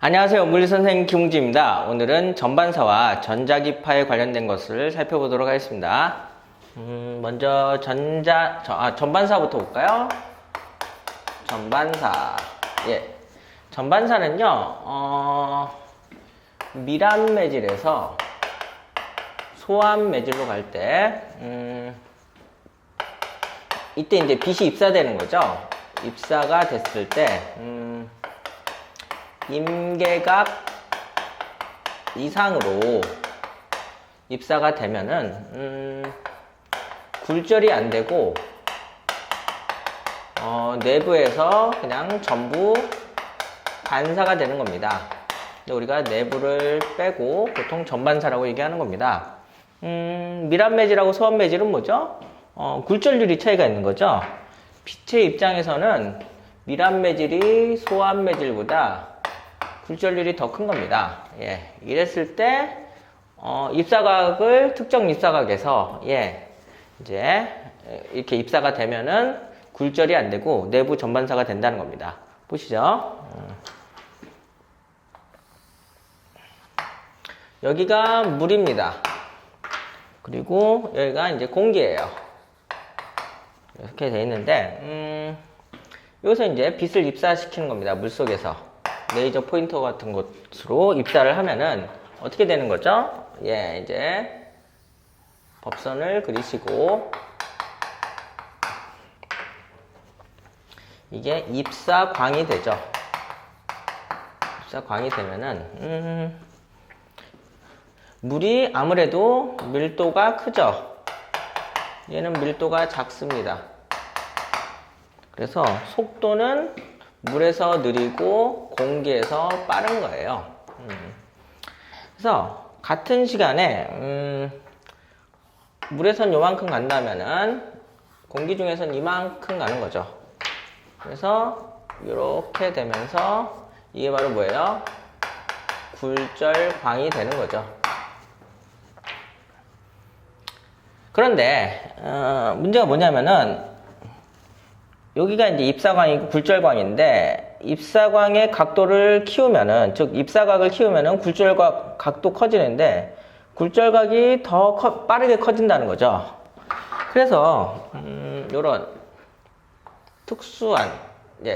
안녕하세요. 물리 선생님 김웅지입니다. 오늘은 전반사와 전자기파에 관련된 것을 살펴보도록 하겠습니다. 먼저 전반사부터 볼까요? 전반사. 전반사는요, 밀합 매질에서 소합 매질로 갈 때, 이때 이제 빛이 입사되는 거죠. 입사가 됐을 때, 임계각 이상으로 입사가 되면은 굴절이 안 되고 내부에서 그냥 전부 반사가 되는 겁니다. 근데 우리가 내부를 빼고 보통 전반사라고 얘기하는 겁니다. 밀합 매질하고 소합 매질은 뭐죠? 굴절률이 차이가 있는 거죠. 빛의 입장에서는 밀합 매질이 소합 매질보다 굴절률이 더 큰 겁니다. 이랬을 때 특정 입사각에서 이제 이렇게 입사가 되면은 굴절이 안 되고 내부 전반사가 된다는 겁니다. 보시죠. 여기가 물입니다. 그리고 여기가 이제 공기예요. 이렇게 돼 있는데 여기서 이제 빛을 입사시키는 겁니다. 물 속에서. 레이저 포인터 같은 곳으로 입사를 하면은 어떻게 되는 거죠? 이제 법선을 그리시고 이게 입사광이 되죠. 입사광이 되면은 물이 아무래도 밀도가 크죠. 얘는 밀도가 작습니다. 그래서 속도는 물에서 느리고 공기에서 빠른 거예요. 그래서 같은 시간에 물에선 요만큼 간다면은 공기 중에선 이만큼 가는 거죠. 그래서 이렇게 되면서 이게 바로 뭐예요? 굴절광이 되는 거죠. 그런데 문제가 뭐냐면은 여기가 이제 입사광이고 굴절광인데 입사광의 각도를 키우면은, 즉 입사각을 키우면은 굴절각 각도 커지는데 굴절각이 더 빠르게 커진다는 거죠. 그래서 요런 특수한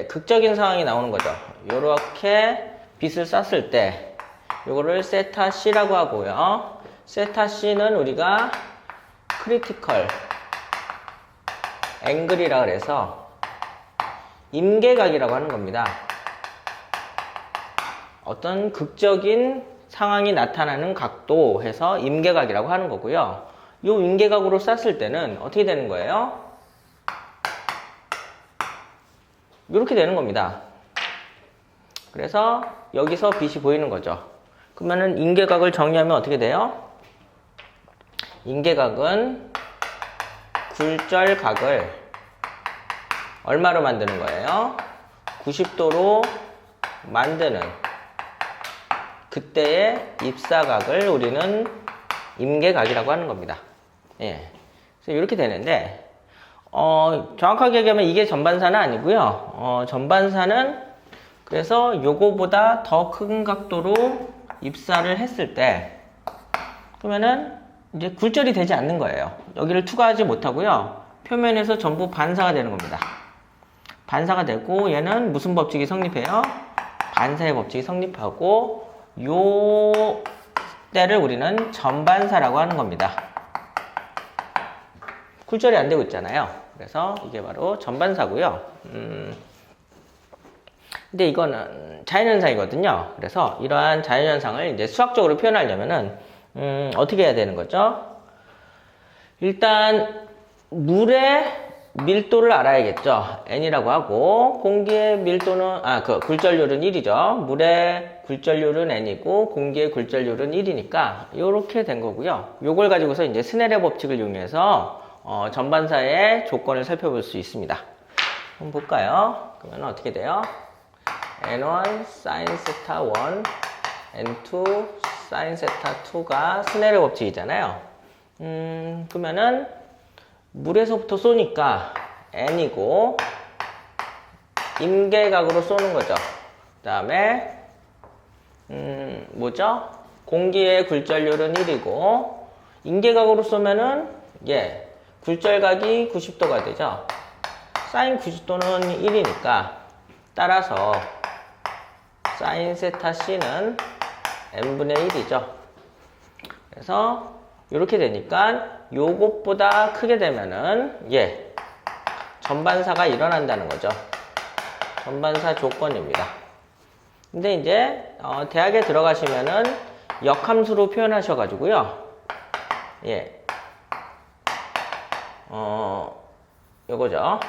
극적인 상황이 나오는 거죠. 요렇게 빛을 쐈을 때 요거를 세타 C라고 하고요. 세타 C는 우리가 크리티컬 앵글이라 그래서 임계각이라고 하는 겁니다. 어떤 극적인 상황이 나타나는 각도 해서 임계각이라고 하는 거고요. 이 임계각으로 쐈을 때는 어떻게 되는 거예요? 이렇게 되는 겁니다. 그래서 여기서 빛이 보이는 거죠. 그러면은 임계각을 정리하면 어떻게 돼요? 임계각은 굴절각을 얼마로 만드는 거예요? 90도로 만드는 그때의 입사각을 우리는 임계각이라고 하는 겁니다. 그래서 이렇게 되는데 정확하게 얘기하면 이게 전반사는 아니고요. 전반사는 그래서 요거보다 더 큰 각도로 입사를 했을 때 그러면은 이제 굴절이 되지 않는 거예요. 여기를 투과하지 못하고요. 표면에서 전부 반사가 되는 겁니다. 반사가 되고 얘는 무슨 법칙이 성립해요? 반사의 법칙이 성립하고 요 때를 우리는 전반사라고 하는 겁니다. 굴절이 안 되고 있잖아요. 그래서 이게 바로 전반사고요. 근데 이거는 자연현상이거든요. 그래서 이러한 자연현상을 이제 수학적으로 표현하려면은 어떻게 해야 되는 거죠? 일단 물의 밀도를 알아야겠죠. N이라고 하고 공기의 밀도는 굴절률은 1이죠. 물의 굴절률은 N이고 공기의 굴절률은 1이니까 이렇게 된 거고요. 요걸 가지고서 이제 스넬의 법칙을 이용해서 전반사의 조건을 살펴볼 수 있습니다. 한번 볼까요? 그러면 어떻게 돼요? N1 sin 세타 1, N2 sin 세타 2가 스넬의 법칙이잖아요. 그러면은 물에서부터 쏘니까 N이고 임계각으로 쏘는 거죠. 그 다음에 뭐죠? 공기의 굴절률은 1이고, 인계각으로 쏘면은, 예, 굴절각이 90도가 되죠? 사인 90도는 1이니까, 따라서, 사인 세타 C는 n분의 1이죠. 그래서, 이렇게 되니까, 요것보다 크게 되면은, 예, 전반사가 일어난다는 거죠. 전반사 조건입니다. 근데 이제 대학에 들어가시면은 역함수로 표현하셔가지고요. 예, 요거죠.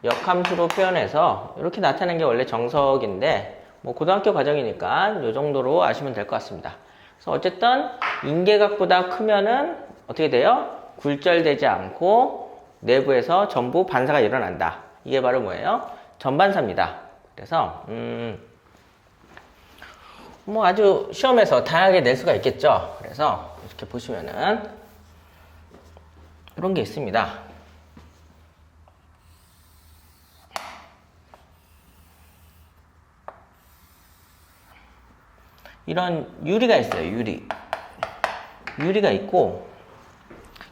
역함수로 표현해서 이렇게 나타내는 게 원래 정석인데 뭐 고등학교 과정이니까 요 정도로 아시면 될 것 같습니다. 그래서 어쨌든 인계각보다 크면은 어떻게 돼요? 굴절되지 않고 내부에서 전부 반사가 일어난다. 이게 바로 뭐예요? 전반사입니다. 그래서 뭐 아주 시험에서 다양하게 낼 수가 있겠죠. 그래서 이렇게 보시면은 이런 게 있습니다. 이런 유리가 있어요. 유리가 있고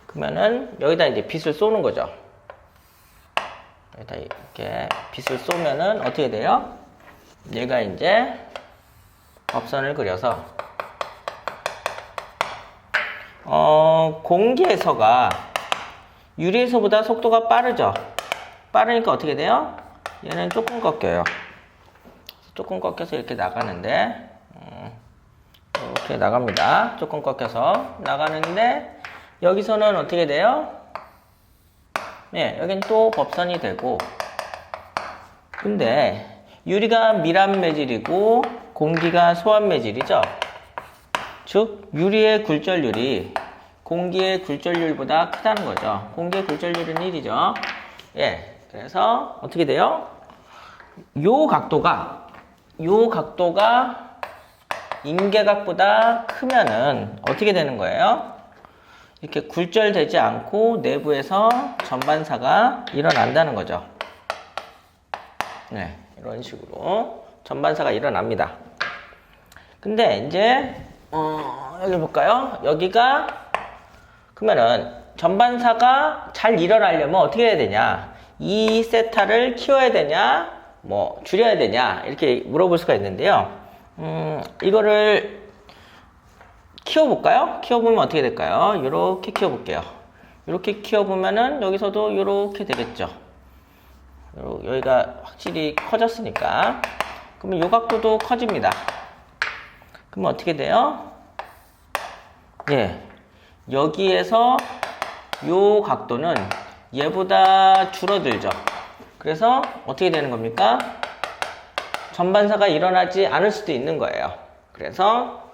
그러면은 여기다 이제 빛을 쏘는 거죠. 여기다 이렇게 빛을 쏘면은 어떻게 돼요? 얘가 이제 법선을 그려서 공기에서가 유리에서보다 속도가 빠르죠. 빠르니까 어떻게 돼요? 얘는 조금 꺾여요. 조금 꺾여서 이렇게 나가는데 이렇게 나갑니다. 조금 꺾여서 나가는데 여기서는 어떻게 돼요? 네, 여긴 또 법선이 되고 근데 유리가 밀합 매질이고 공기가 소합 매질이죠. 즉 유리의 굴절률이 공기의 굴절률보다 크다는 거죠. 공기의 굴절률은 1이죠. 예, 그래서 어떻게 돼요? 요 각도가 인계각보다 크면은 어떻게 되는 거예요? 이렇게 굴절되지 않고 내부에서 전반사가 일어난다는 거죠. 네, 이런 식으로 전반사가 일어납니다. 근데 이제 여기 볼까요? 여기가 그러면은 전반사가 잘 일어나려면 어떻게 해야 되냐? 이 세타를 키워야 되냐? 뭐 줄여야 되냐? 이렇게 물어볼 수가 있는데요. 이거를 키워볼까요? 키워보면 어떻게 될까요? 이렇게 키워볼게요. 이렇게 키워보면은 여기서도 이렇게 되겠죠. 여기가 확실히 커졌으니까. 그러면 이 각도도 커집니다. 그러면 어떻게 돼요? 예, 여기에서 이 각도는 얘보다 줄어들죠. 그래서 어떻게 되는 겁니까? 전반사가 일어나지 않을 수도 있는 거예요. 그래서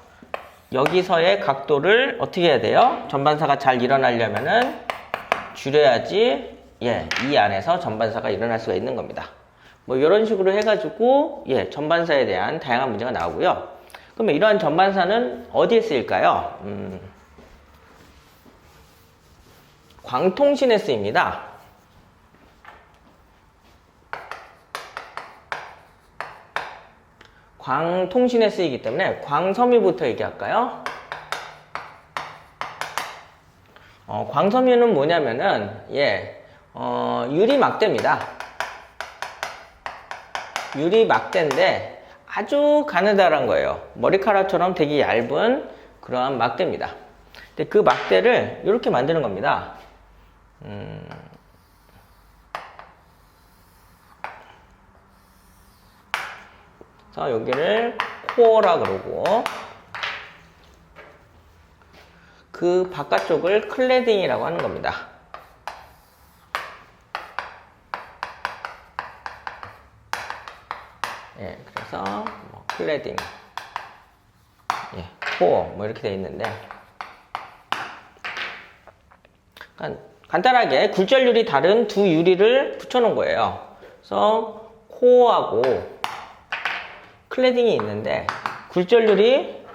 여기서의 각도를 어떻게 해야 돼요? 전반사가 잘 일어나려면은 줄여야지 예, 이 안에서 전반사가 일어날 수가 있는 겁니다. 뭐 이런 식으로 해가지고 예, 전반사에 대한 다양한 문제가 나오고요. 그러면 이러한 전반사는 어디에 쓰일까요? 광통신에 쓰입니다. 광통신에 쓰이기 때문에 광섬유부터 얘기할까요? 광섬유는 뭐냐면은 예, 유리막대입니다. 유리막대인데 아주 가느다란 거예요. 머리카락처럼 되게 얇은 그러한 막대입니다. 근데 그 막대를 이렇게 만드는 겁니다. 그래서 여기를 코어라 그러고 그 바깥쪽을 클레딩이라고 하는 겁니다. 예, 그래서 뭐 클레딩, 예, 코어 뭐 이렇게 되어 있는데 간단하게 굴절률이 다른 두 유리를 붙여놓은 거예요. 그래서 코어하고 클레딩이 있는데 굴절률이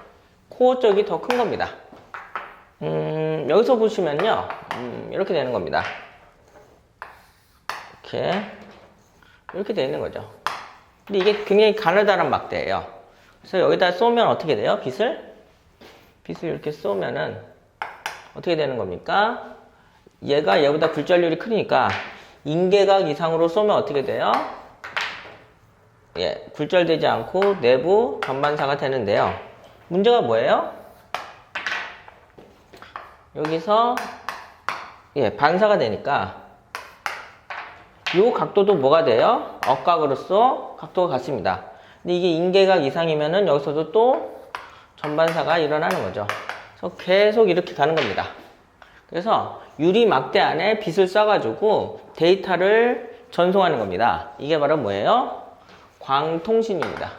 코어 쪽이 더 큰 겁니다. 여기서 보시면요, 이렇게 되는 겁니다. 이렇게 되어 있는 거죠. 근데 이게 굉장히 가느다란 막대예요. 그래서 여기다 쏘면 어떻게 돼요? 빛을 이렇게 쏘면은 어떻게 되는 겁니까? 얘가 얘보다 굴절률이 크니까 인계각 이상으로 쏘면 어떻게 돼요? 예, 굴절되지 않고 내부 전반사가 되는데요. 문제가 뭐예요? 여기서 예, 반사가 되니까 이 각도도 뭐가 돼요? 억각으로서 각도가 같습니다. 근데 이게 인계각 이상이면은 여기서도 또 전반사가 일어나는 거죠. 그래서 계속 이렇게 가는 겁니다. 그래서 유리 막대 안에 빛을 쏴가지고 데이터를 전송하는 겁니다. 이게 바로 뭐예요? 광통신입니다.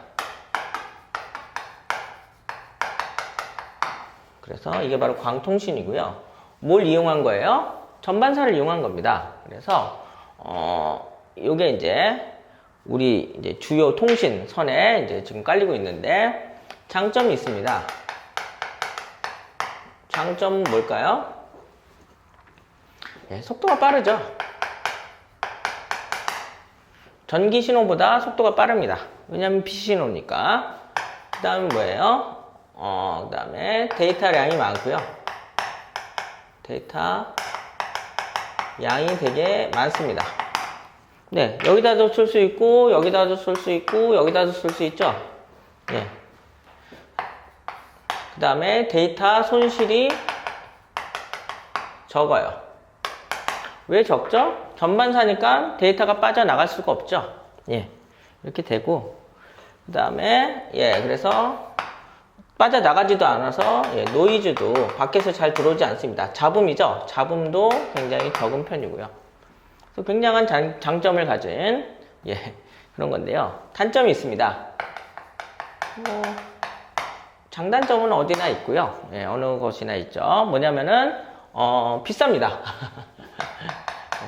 그래서 이게 바로 광통신이고요. 뭘 이용한 거예요? 전반사를 이용한 겁니다. 그래서 요게 이제 우리 이제 주요 통신선에 이제 지금 깔리고 있는데 장점이 있습니다. 장점은 뭘까요? 예, 속도가 빠르죠. 전기 신호보다 속도가 빠릅니다. 왜냐하면 빛 신호니까. 그 다음에 뭐예요? 그 다음에 데이터량이 많고요. 데이터 양이 되게 많습니다. 네, 여기다도 쓸 수 있고, 여기다도 쓸 수 있고, 여기다도 쓸 수 있죠. 예. 그 다음에 데이터 손실이 적어요. 왜 적죠? 전반사니까 데이터가 빠져나갈 수가 없죠. 예. 이렇게 되고, 그 다음에, 예, 그래서 빠져나가지도 않아서, 예, 노이즈도 밖에서 잘 들어오지 않습니다. 잡음이죠? 잡음도 굉장히 적은 편이고요. 그래서 굉장한 장점을 가진, 예, 그런 건데요. 단점이 있습니다. 장단점은 어디나 있고요. 예, 어느 곳이나 있죠. 뭐냐면은, 비쌉니다.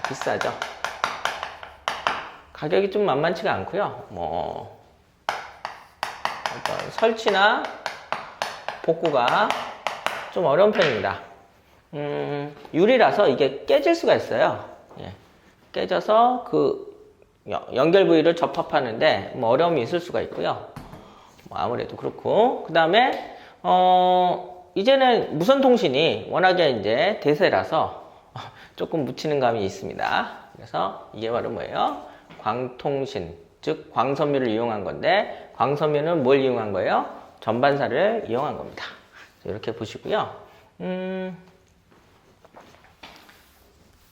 비싸죠. 가격이 좀 만만치가 않고요. 어떤 설치나 복구가 좀 어려운 편입니다. 유리라서 이게 깨질 수가 있어요. 예. 깨져서 그 연결 부위를 접합하는데 뭐 어려움이 있을 수가 있고요. 아무래도 그렇고. 그 다음에, 이제는 무선 통신이 워낙에 이제 대세라서 조금 묻히는 감이 있습니다. 그래서 이게 바로 뭐예요? 광통신, 즉 광섬유를 이용한 건데, 광섬유는 뭘 이용한 거예요? 전반사를 이용한 겁니다. 이렇게 보시고요.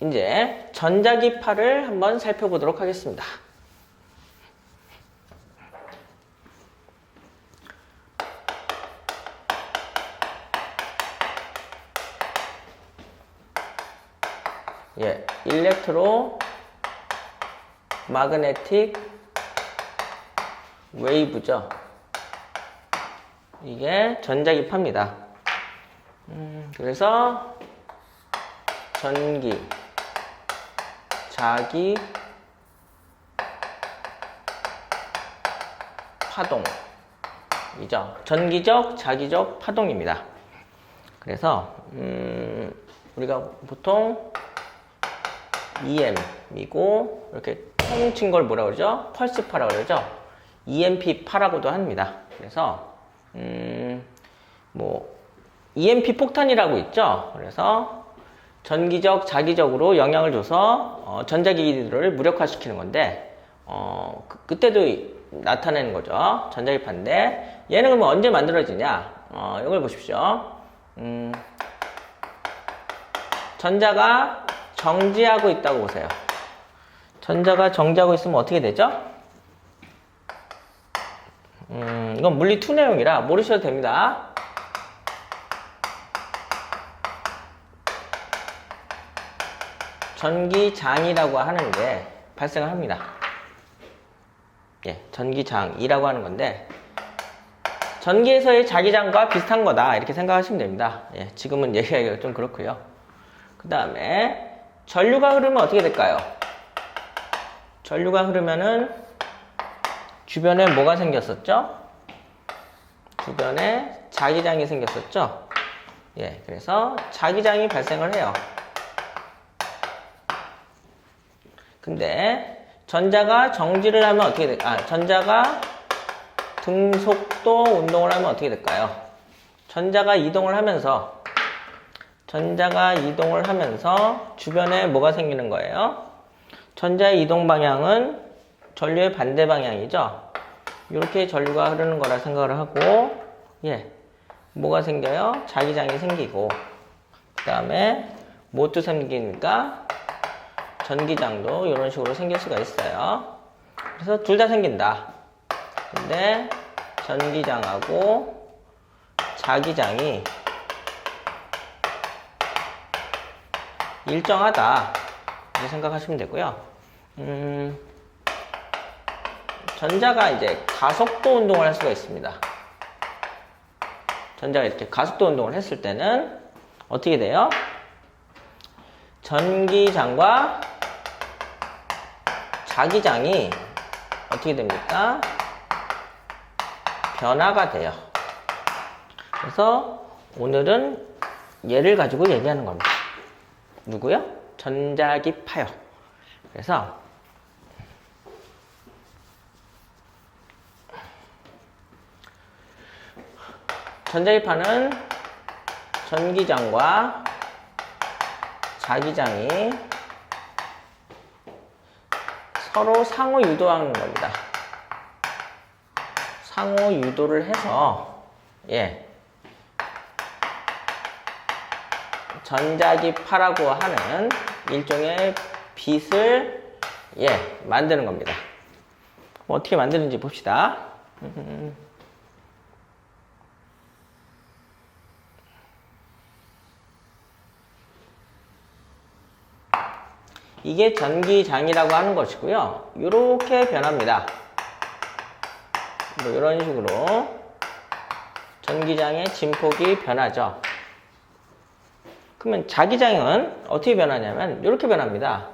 이제 전자기파를 한번 살펴보도록 하겠습니다. 예, 일렉트로 마그네틱 웨이브죠. 이게 전자기파입니다. 그래서 전기, 자기, 파동이죠. 전기적, 자기적 파동입니다. 그래서 우리가 보통 EM이고 이렇게 통 친 걸 뭐라 그러죠? 펄스파라 그러죠? EMP 파라고도 합니다. 그래서 뭐 EMP 폭탄이라고 있죠. 그래서 전기적, 자기적으로 영향을 줘서 전자기기들을 무력화시키는 건데 그때도 나타내는 거죠. 전자기파인데 얘는 그러면 언제 만들어지냐? 이걸 보십시오. 전자가 정지하고 있다고 보세요. 전자가 정지하고 있으면 어떻게 되죠? 이건 물리 2 내용이라 모르셔도 됩니다. 전기장이라고 하는 게 발생을 합니다. 예, 전기장이라고 하는 건데 전기에서의 자기장과 비슷한 거다 이렇게 생각하시면 됩니다. 예, 지금은 얘기하기가 좀 그렇고요. 그 다음에 전류가 흐르면 어떻게 될까요? 전류가 흐르면은 주변에 뭐가 생겼었죠? 주변에 자기장이 생겼었죠? 예, 그래서 자기장이 발생을 해요. 근데 전자가 정지를 하면 어떻게 될까요? 전자가 등속도 운동을 하면 어떻게 될까요? 전자가 이동을 하면서 주변에 뭐가 생기는 거예요? 전자의 이동 방향은 전류의 반대 방향이죠. 이렇게 전류가 흐르는 거라 생각을 하고, 뭐가 생겨요? 자기장이 생기고, 그 다음에 뭐도 생기니까 전기장도 이런 식으로 생길 수가 있어요. 그래서 둘 다 생긴다. 근데 전기장하고 자기장이 일정하다 이렇게 생각하시면 되고요. 전자가 이제 가속도 운동을 할 수가 있습니다. 전자가 이렇게 가속도 운동을 했을 때는 어떻게 돼요? 전기장과 자기장이 어떻게 됩니까? 변화가 돼요. 그래서 오늘은 얘를 가지고 얘기하는 겁니다. 누구요? 전자기파요. 그래서 전자기파는 전기장과 자기장이 서로 상호 유도하는 겁니다. 상호 유도를 해서 전자기파라고 하는 일종의 빛을 만드는 겁니다. 어떻게 만드는지 봅시다. 이게 전기장이라고 하는 것이고요. 이렇게 변합니다. 뭐 이런 식으로 전기장의 진폭이 변하죠. 그러면 자기장은 어떻게 변하냐면 이렇게 변합니다.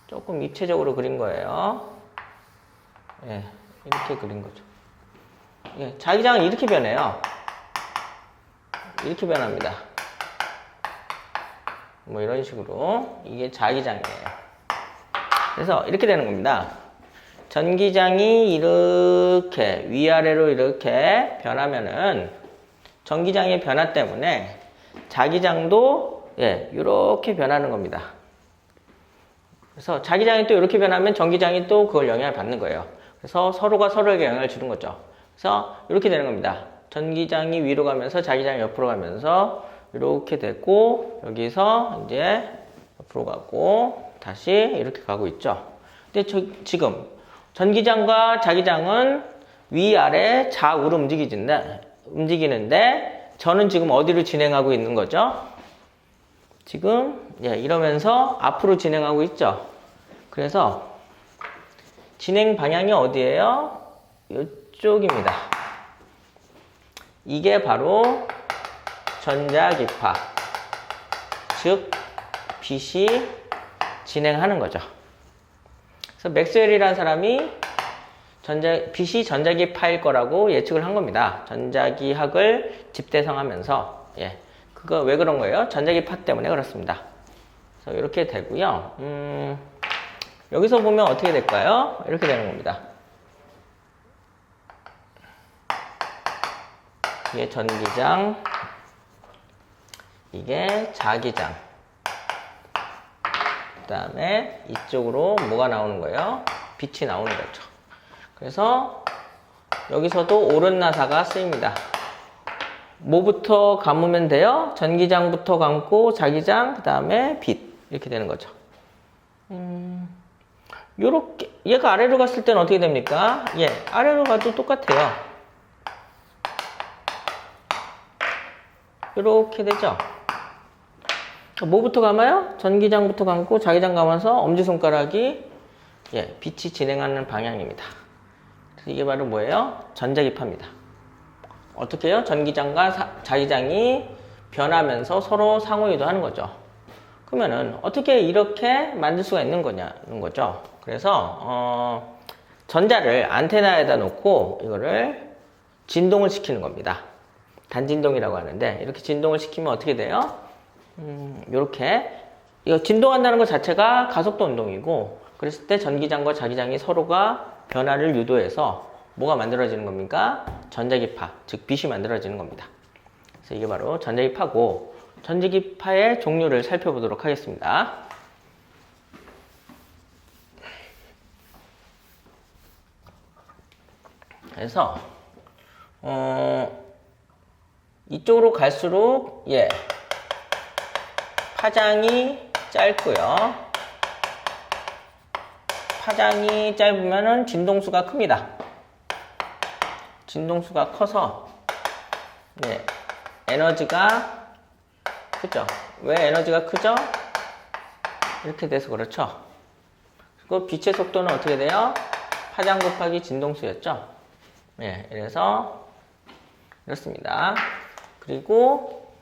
조금 입체적으로 그린 거예요. 이렇게 그린 거죠. 자기장은 이렇게 변해요. 이렇게 변합니다. 뭐 이런 식으로 이게 자기장이에요. 그래서 이렇게 되는 겁니다. 전기장이 이렇게 위아래로 이렇게 변하면은 전기장의 변화 때문에 자기장도 이렇게 변하는 겁니다. 그래서 자기장이 또 이렇게 변하면 전기장이 또 그걸 영향을 받는 거예요. 그래서 서로가 서로에게 영향을 주는 거죠. 그래서 이렇게 되는 겁니다. 전기장이 위로 가면서 자기장이 옆으로 가면서 이렇게 되고 여기서 이제 옆으로 가고 다시 이렇게 가고 있죠. 근데 지금 전기장과 자기장은 위아래 좌우로 움직이는데 저는 지금 어디로 진행하고 있는 거죠? 지금 이러면서 앞으로 진행하고 있죠. 그래서 진행 방향이 어디예요? 이쪽입니다. 이게 바로 전자기파, 즉 빛이 진행하는 거죠. 그래서 맥스웰이라는 사람이 빛이 전자기파일 거라고 예측을 한 겁니다. 전자기학을 집대성하면서 그거 왜 그런 거예요? 전자기파 때문에 그렇습니다. 그래서 이렇게 되고요. 여기서 보면 어떻게 될까요? 이렇게 되는 겁니다. 이게 전기장, 이게 자기장. 그 다음에 이쪽으로 뭐가 나오는 거예요? 빛이 나오는 거죠. 그래서 여기서도 옳은 나사가 쓰입니다. 뭐부터 감으면 돼요? 전기장부터 감고 자기장, 그 다음에 빛. 이렇게 되는 거죠. 요렇게 얘가 아래로 갔을 때는 어떻게 됩니까? 아래로 가도 똑같아요. 이렇게 되죠. 뭐부터 감아요? 전기장부터 감고 자기장 감아서 엄지손가락이 빛이 진행하는 방향입니다. 그래서 이게 바로 뭐예요? 전자기파입니다. 어떻게 해요? 전기장과 자기장이 변하면서 서로 상호유도하는 거죠. 그러면은 어떻게 이렇게 만들 수가 있는 거냐는 거죠. 그래서 전자를 안테나에다 놓고 이거를 진동을 시키는 겁니다. 단진동이라고 하는데 이렇게 진동을 시키면 어떻게 돼요? 이렇게 이거 진동한다는 것 자체가 가속도 운동이고 그랬을 때 전기장과 자기장이 서로가 변화를 유도해서 뭐가 만들어지는 겁니까? 전자기파, 즉 빛이 만들어지는 겁니다. 그래서 이게 바로 전자기파고, 전자기파의 종류를 살펴보도록 하겠습니다. 그래서 이쪽으로 갈수록 파장이 짧고요. 파장이 짧으면은 진동수가 큽니다. 진동수가 커서 에너지가 크죠. 왜 에너지가 크죠? 이렇게 돼서 그렇죠. 그리고 빛의 속도는 어떻게 돼요? 파장 곱하기 진동수였죠. 이래서 이렇습니다. 그리고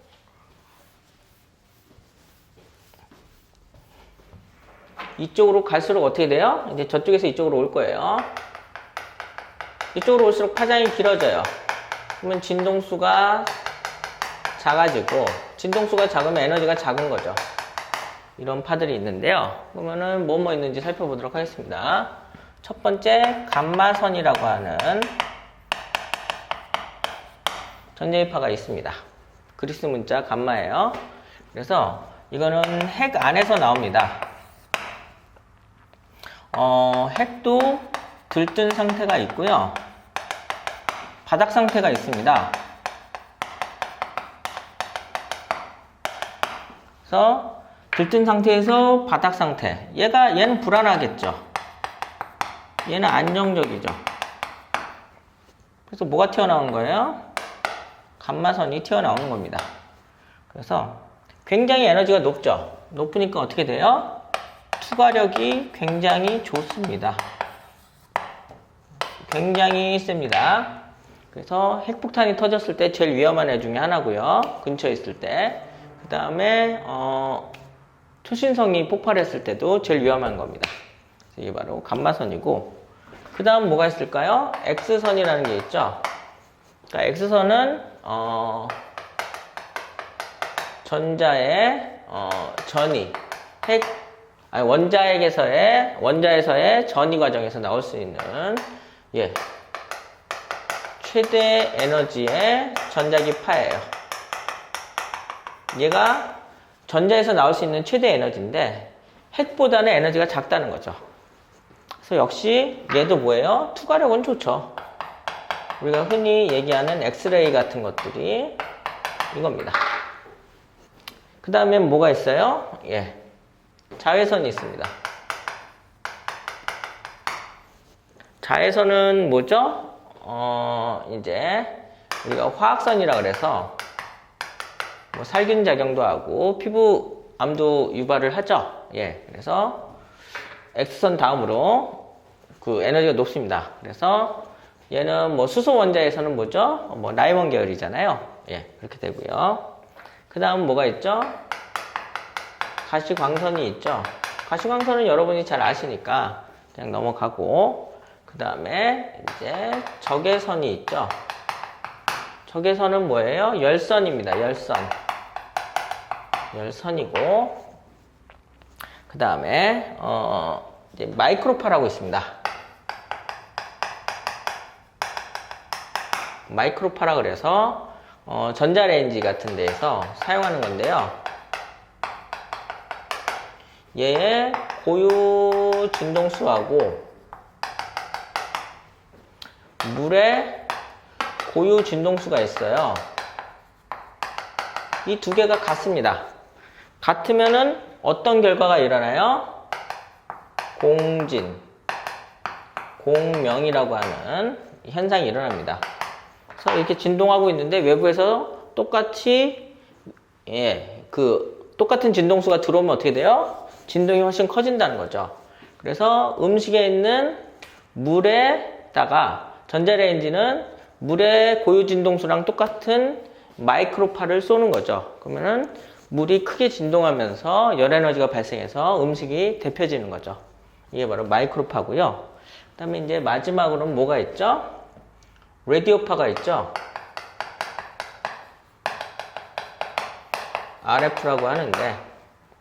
이쪽으로 갈수록 어떻게 돼요? 이제 저쪽에서 이쪽으로 올 거예요. 이쪽으로 올수록 파장이 길어져요. 그러면 진동수가 작아지고, 진동수가 작으면 에너지가 작은 거죠. 이런 파들이 있는데요. 그러면은 뭐 있는지 살펴보도록 하겠습니다. 첫 번째, 감마선이라고 하는 전자기파가 있습니다. 그리스 문자 감마예요. 그래서 이거는 핵 안에서 나옵니다. 핵도 들뜬 상태가 있고요. 바닥 상태가 있습니다. 그래서 들뜬 상태에서 바닥 상태. 얘는 불안하겠죠. 얘는 안정적이죠. 그래서 뭐가 튀어나온 거예요? 감마선이 튀어나오는 겁니다. 그래서 굉장히 에너지가 높죠. 높으니까 어떻게 돼요? 투과력이 굉장히 좋습니다. 굉장히 셉니다. 그래서 핵폭탄이 터졌을 때 제일 위험한 애 중에 하나고요. 근처에 있을 때. 그 다음에 초신성이 폭발했을 때도 제일 위험한 겁니다. 이게 바로 감마선이고, 그 다음 뭐가 있을까요? X선이라는 게 있죠. 그러니까 X선은 전자의 전이 원자에서의 전이 과정에서 나올 수 있는 최대 에너지의 전자기파예요. 얘가 전자에서 나올 수 있는 최대 에너지인데 핵보다는 에너지가 작다는 거죠. 그래서 역시 얘도 뭐예요? 투과력은 좋죠. 우리가 흔히 얘기하는 엑스레이 같은 것들이 이겁니다. 그 다음에 뭐가 있어요? 자외선이 있습니다. 자외선은 뭐죠? 이제 우리가 화학선이라 그래서 살균 작용도 하고 피부암도 유발을 하죠. 그래서 X선 다음으로 그 에너지가 높습니다. 그래서 얘는 수소 원자에서는 뭐죠? 라이먼 계열이잖아요. 그렇게 되고요. 그 다음 뭐가 있죠? 가시광선이 있죠. 가시광선은 여러분이 잘 아시니까 그냥 넘어가고, 그 다음에 이제 적외선이 있죠. 적외선은 뭐예요? 열선입니다. 열선이고, 그 다음에 이제 마이크로파라고 있습니다. 마이크로파라 그래서 전자레인지 같은 데에서 사용하는 건데요. 얘의 고유 진동수하고 물의 고유 진동수가 있어요. 이 두 개가 같습니다. 같으면은 어떤 결과가 일어나요? 공명이라고 하는 현상이 일어납니다. 그래서 이렇게 진동하고 있는데 외부에서 똑같이 똑같은 진동수가 들어오면 어떻게 돼요? 진동이 훨씬 커진다는 거죠. 그래서 음식에 있는 물에다가 전자레인지는 물의 고유 진동수랑 똑같은 마이크로파를 쏘는 거죠. 그러면은 물이 크게 진동하면서 열 에너지가 발생해서 음식이 데펴지는 거죠. 이게 바로 마이크로파고요. 그 다음에 이제 마지막으로는 뭐가 있죠? 라디오파가 있죠. RF라고 하는데,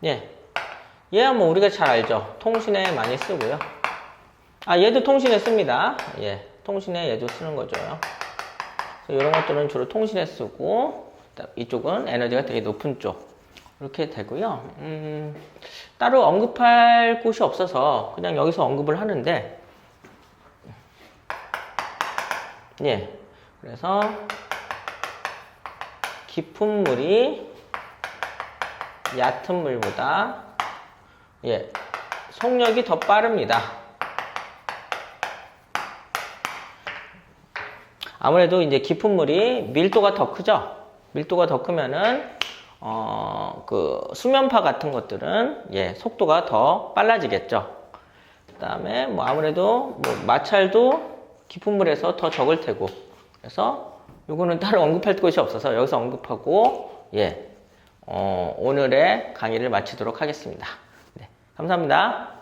얘야 우리가 잘 알죠. 통신에 많이 쓰고요. 얘도 통신에 씁니다. 통신에 예조 쓰는 거죠. 그래서 이런 것들은 주로 통신에 쓰고, 이쪽은 에너지가 되게 높은 쪽. 이렇게 되고요. 따로 언급할 곳이 없어서 그냥 여기서 언급을 하는데, 예. 그래서 깊은 물이 얕은 물보다 예, 속력이 더 빠릅니다. 아무래도 이제 깊은 물이 밀도가 더 크죠. 밀도가 더 크면은 그 수면파 같은 것들은 예, 속도가 더 빨라지겠죠. 그다음에 뭐 아무래도 뭐 마찰도 깊은 물에서 더 적을 테고. 그래서 요거는 따로 언급할 곳이 없어서 여기서 언급하고 예, 오늘의 강의를 마치도록 하겠습니다. 네, 감사합니다.